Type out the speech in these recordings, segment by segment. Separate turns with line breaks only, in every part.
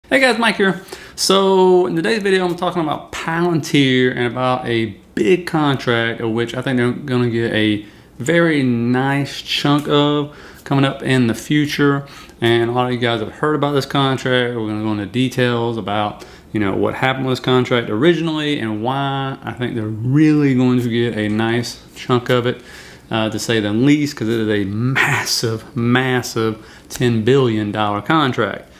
Hey guys, Mike here. So in today's video, I'm talking about Palantir and about a big contract of which I think they're going to get a very nice chunk of coming up in the future. And a lot of you guys have heard about this contract. We're going to go into details about, what happened with this contract originally and why I think they're really going to get a nice chunk of it, to say the least, because it is a massive $10 billion contract.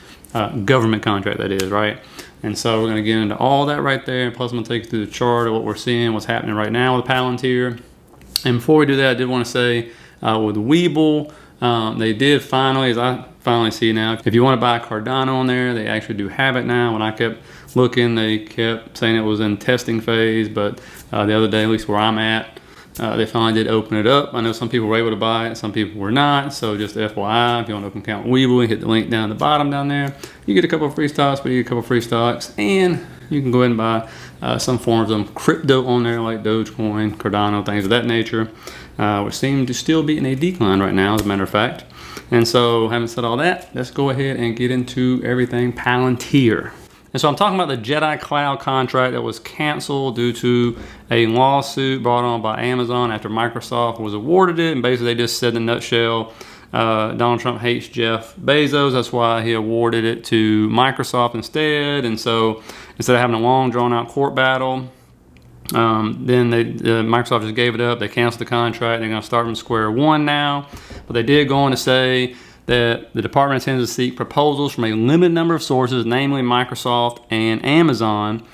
Government contract, that is, right? And so we're going to get into all that right there. Plus, I'm going to take you through the chart of what we're seeing, what's happening right now with Palantir. And before we do that, I did want to say with Webull, they did finally, as I finally see now, if you want to buy Cardano on there, they actually do have it now. When I kept looking, they kept saying it was in testing phase, but the other day, at least where I'm at, they finally did open it up. I know some people were able to buy it, some people were not. So just FYI, if you want to open account with Webull, hit the link down at the bottom down there. You get a couple of free stocks, but you get a couple of free stocks, and you can go ahead and buy some forms of crypto on there, like Dogecoin, Cardano, things of that nature, which seem to still be in a decline right now, as a matter of fact. And so, having said all that, let's go ahead and get into everything Palantir. And so I'm talking about the Jedi Cloud contract that was canceled due to a lawsuit brought on by Amazon after Microsoft was awarded it. And basically they just said in a nutshell, Donald Trump hates Jeff Bezos. That's why he awarded it to Microsoft instead. And so instead of having a long drawn out court battle, then Microsoft just gave it up. They canceled the contract. They're going to start from square one now. But they did go on to say that the department intends to seek proposals from a limited number of sources, namely Microsoft and Amazon,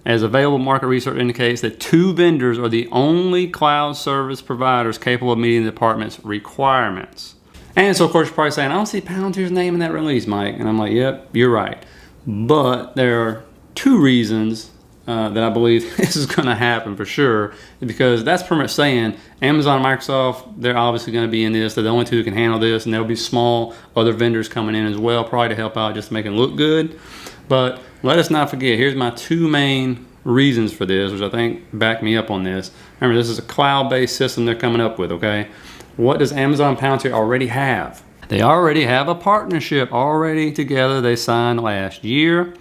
as available market research indicates that two vendors are the only cloud service providers capable of meeting the department's requirements. And so, of course, you're probably saying, I don't see Palantir's name in that release, Mike. And I'm like, yep, you're right. But there are two reasons that I believe this is going to happen for sure, because that's pretty much saying Amazon and Microsoft, they're obviously going to be in this. They're the only two who can handle this, and there'll be small other vendors coming in as well, probably to help out, just to make it look good. But let us not forget, here's my two main reasons for this, which I think back me up on this. Remember, this is a cloud-based system they're coming up with, okay? What does Amazon and Palantir already have? They already have a partnership already together they signed last year,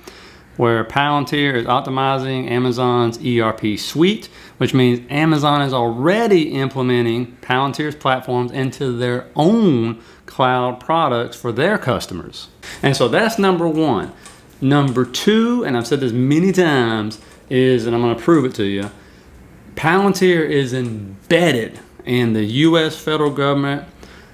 where Palantir is optimizing Amazon's ERP suite, which means Amazon is already implementing Palantir's platforms into their own cloud products for their customers. And so that's number one. Number two, and I've said this many times, is, and I'm going to prove it to you, Palantir is embedded in the U.S. federal government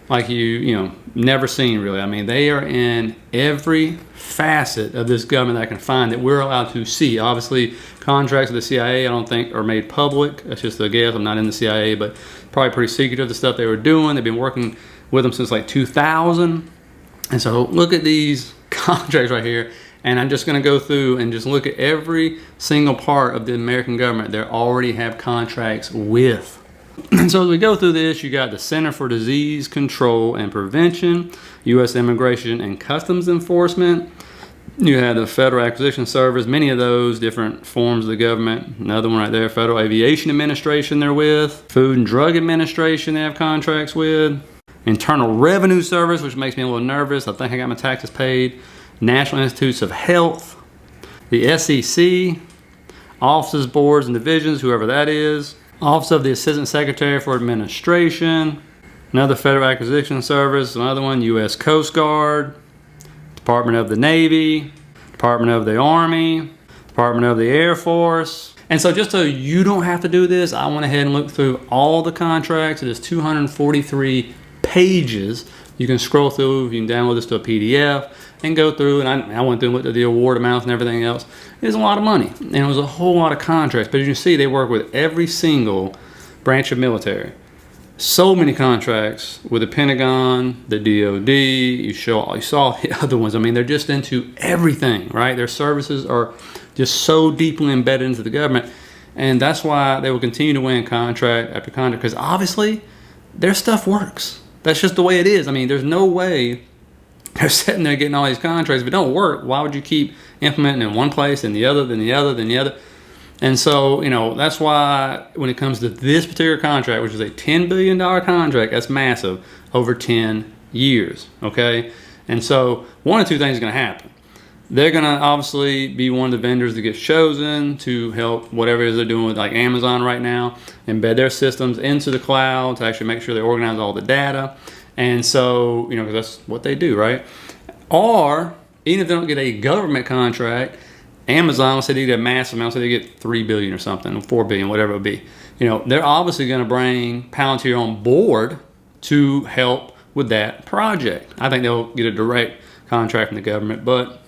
like you never seen really. I mean, they are in every facet of this government that I can find that we're allowed to see. Obviously, contracts with the CIA I don't think are made public. That's just a guess. I'm not in the CIA, but probably pretty secretive, the stuff they were doing. They've been working with them since like 2000. And so look at these contracts right here. And I'm just going to go through and just look at every single part of the American government they already have contracts with. And so as we go through this, you got the Center for Disease Control and Prevention, U.S. Immigration and Customs Enforcement. You have the Federal Acquisition Service, many of those different forms of the government. Another one right there, Federal Aviation Administration they're with. Food and Drug Administration they have contracts with. Internal Revenue Service, which makes me a little nervous. I think I got my taxes paid. National Institutes of Health. The SEC. Offices, boards, and divisions, whoever that is. Office of the Assistant Secretary for Administration, another Federal Acquisition Service, another one, U.S. Coast Guard, Department of the Navy, Department of the Army, Department of the Air Force. And so just so you don't have to do this, I went ahead and looked through all the contracts. It is 243 pages. You can scroll through, you can download this to a PDF and go through, and I went through and looked at the award amounts and everything else. It's a lot of money, and it was a whole lot of contracts. But as you can see, they work with every single branch of military. So many contracts with the Pentagon, the DOD, you saw the other ones. I mean, they're just into everything, right? Their services are just so deeply embedded into the government, and that's why they will continue to win contract after contract, because obviously their stuff works. That's just the way it is. I mean, there's no way they're sitting there getting all these contracts. If it don't work, why would you keep implementing in one place and the other, then the other, then the other? And so, that's why when it comes to this particular contract, which is a $10 billion contract, that's massive, over 10 years, okay? And so one of two things is going to happen. they're gonna obviously be one of the vendors that gets chosen to help whatever it is they're doing with like Amazon right now, embed their systems into the cloud to actually make sure they organize all the data. And so, you know, because that's what they do, right? Or even if they don't get a government contract, Amazon, let's say they get a massive amount, so they get 3 billion or something, 4 billion, whatever it be. You know, they're obviously going to bring Palantir on board to help with that project. I think they'll get a direct contract from the government, but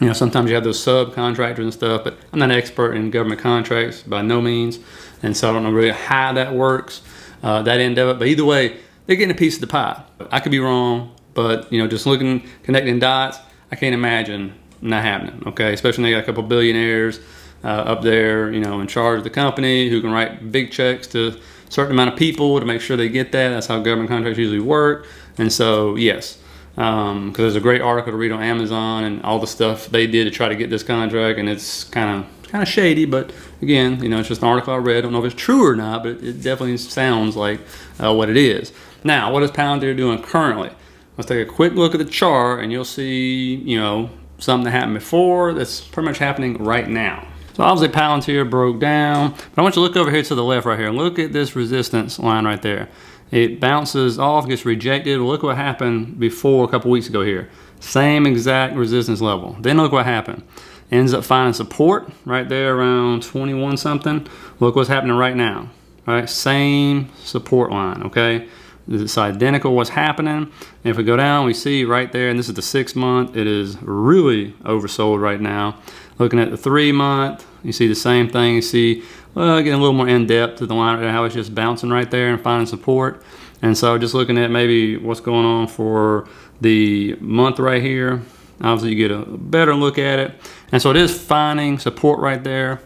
you know, sometimes you have those subcontractors and stuff, but I'm not an expert in government contracts by no means, and so I don't know really how that works, that end of it. But either way, they're getting a piece of the pie. I could be wrong, but you know, just looking, connecting dots, I can't imagine not happening. Okay, especially when they got a couple billionaires up there, you know, in charge of the company who can write big checks to a certain amount of people to make sure they get that. That's how government contracts usually work. And so, yes. Because there's a great article to read on Amazon and all the stuff they did to try to get this contract, and it's kind of shady. But again, you know, it's just an article I read. I don't know if it's true or not, but it definitely sounds like what it is. Now, what is Palantir doing currently? Let's take a quick look at the chart, and you'll see, you know, something that happened before that's pretty much happening right now. So obviously Palantir broke down, but I want you to look over here to the left right here. Look at this resistance line right there. It bounces off, gets rejected. Look what happened before a couple weeks ago here. Same exact resistance level. Then look what happened. Ends up finding support right there around 21 something. Look what's happening right now. All right, same support line, okay? It's identical what's happening. And if we go down, we see right there, and this is the 6 month, it is really oversold right now. Looking at the 3 month, you see the same thing. You see, well, getting a little more in depth to the line right now, how it's just bouncing right there and finding support. And so just looking at maybe what's going on for the month right here, obviously you get a better look at it. And so it is finding support right there,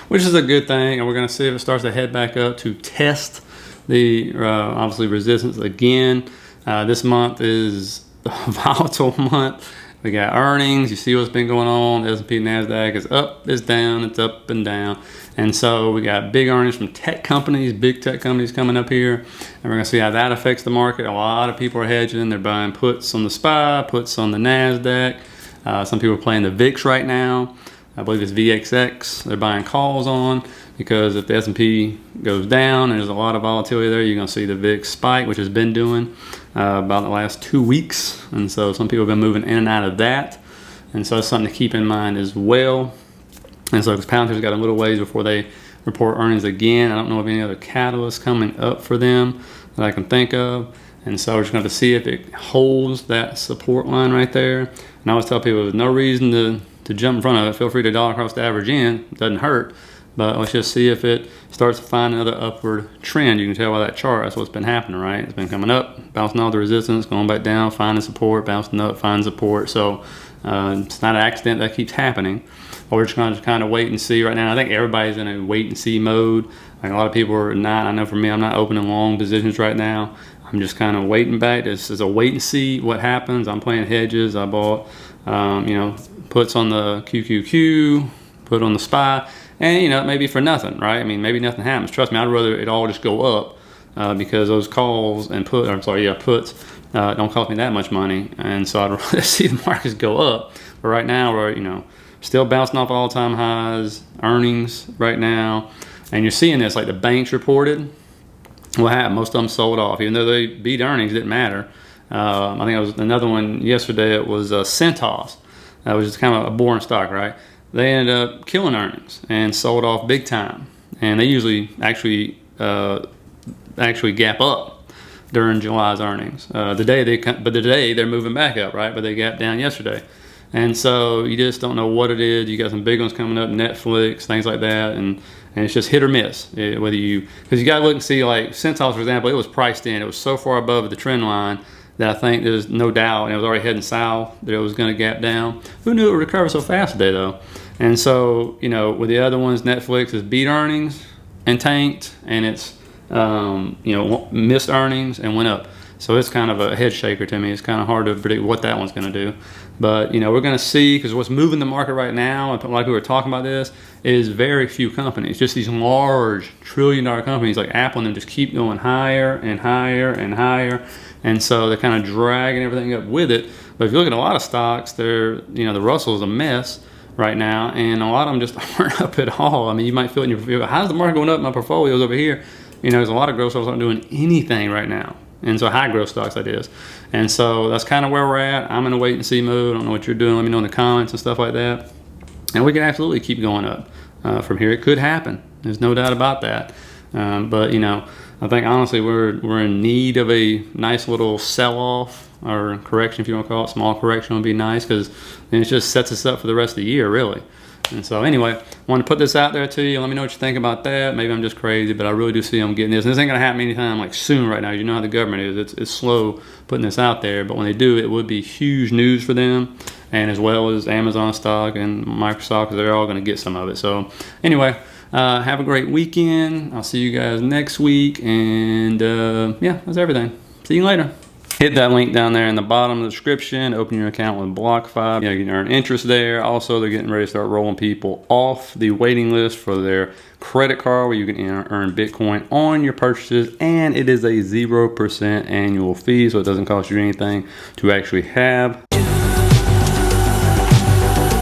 which is a good thing. And we're gonna see if it starts to head back up to test the obviously resistance again. This month is a volatile month. We got earnings. You see what's been going on. The S&P NASDAQ is up, it's down, it's up and down. And so we got big earnings from tech companies, big tech companies coming up here. And we're gonna see how that affects the market. A lot of people are hedging. They're buying puts on the SPY, puts on the NASDAQ. Some people are playing the VIX right now. I believe it's VXX. They're buying calls on, because if the S&P goes down and there's a lot of volatility there, you're gonna see the VIX spike, which has been doing about the last 2 weeks. And so some people have been moving in and out of that. And so it's something to keep in mind as well. And so because Palantir's got a little ways before they report earnings again. I don't know of any other catalysts coming up for them that I can think of. And so we're just going to see if it holds that support line right there. And I always tell people there's no reason to jump in front of it. Feel free to dollar cost average in. It doesn't hurt. But let's just see if it starts to find another upward trend. You can tell by that chart, that's what's been happening, right? It's been coming up, bouncing off the resistance, going back down, finding support, bouncing up, finding support. So it's not an accident that keeps happening. But we're just going to kind of wait and see right now. I think everybody's in a wait and see mode. Like a lot of people are not. I know for me, I'm not opening long positions right now. I'm just kind of waiting back. This is a wait and see what happens. I'm playing hedges. I bought, puts on the QQQ, put on the SPY. And, you know, maybe for nothing, right? I mean, maybe nothing happens. Trust me, I'd rather it all just go up because those calls and puts don't cost me that much money. And so I'd rather see the markets go up. But right now, we're, you know, still bouncing off all-time highs, earnings right now. And you're seeing this, like the banks reported. What happened? Most of them sold off. Even though they beat earnings, it didn't matter. I think it was another one yesterday. It was Centos, which is kind of a boring stock, right? They ended up killing earnings and sold off big time. And they usually actually gap up during July's earnings. Today they're moving back up, right? But they gapped down yesterday. And so you just don't know what it is. You got some big ones coming up, Netflix, things like that, and it's just hit or miss. Because you got to look and see, like Centos, for example, it was priced in. It was so far above the trend line that I think there's no doubt, and it was already heading south, that it was going to gap down. Who knew it would recover so fast today, though? And so, you know, with the other ones, Netflix has beat earnings and tanked, and it's, missed earnings and went up. So it's kind of a head shaker to me. It's kind of hard to predict what that one's going to do. But, you know, we're going to see, because what's moving the market right now, and a lot of people are talking about this, is very few companies. Just these large trillion-dollar companies like Apple and them just keep going higher and higher and higher. And so they're kind of dragging everything up with it. But if you look at a lot of stocks, they're, you know, the Russell's a mess right now, and a lot of them just aren't up at all. I mean, you might feel it in your portfolio, how's the market going up? My portfolio's over here. You know, there's a lot of growth stocks aren't doing anything right now. And so high growth stocks, that is. And so that's kind of where we're at. I'm in a wait and see mode. I don't know what you're doing. Let me know in the comments and stuff like that. And we can absolutely keep going up from here. It could happen. There's no doubt about that. But, you know, I think honestly we're in need of a nice little sell-off or correction, if you want to call it. Small correction would be nice, because then it just sets us up for the rest of the year, really. And so anyway, wanted to put this out there to you. Let me know what you think about that. Maybe I'm just crazy, but I really do see them getting this. And this ain't gonna happen anytime like soon right now. You know how the government is. It's slow putting this out there, but when they do, it would be huge news for them, and as well as Amazon stock and Microsoft, because they're all gonna get some of it. So anyway, have a great weekend. I'll see you guys next week, and yeah, that's everything. See you later. Hit that link down there in the bottom of the description. Open your account with BlockFi. You can earn interest there. Also, they're getting ready to start rolling people off the waiting list for their credit card, where you can earn Bitcoin on your purchases, and it is a 0% annual fee, so it doesn't cost you anything to actually have.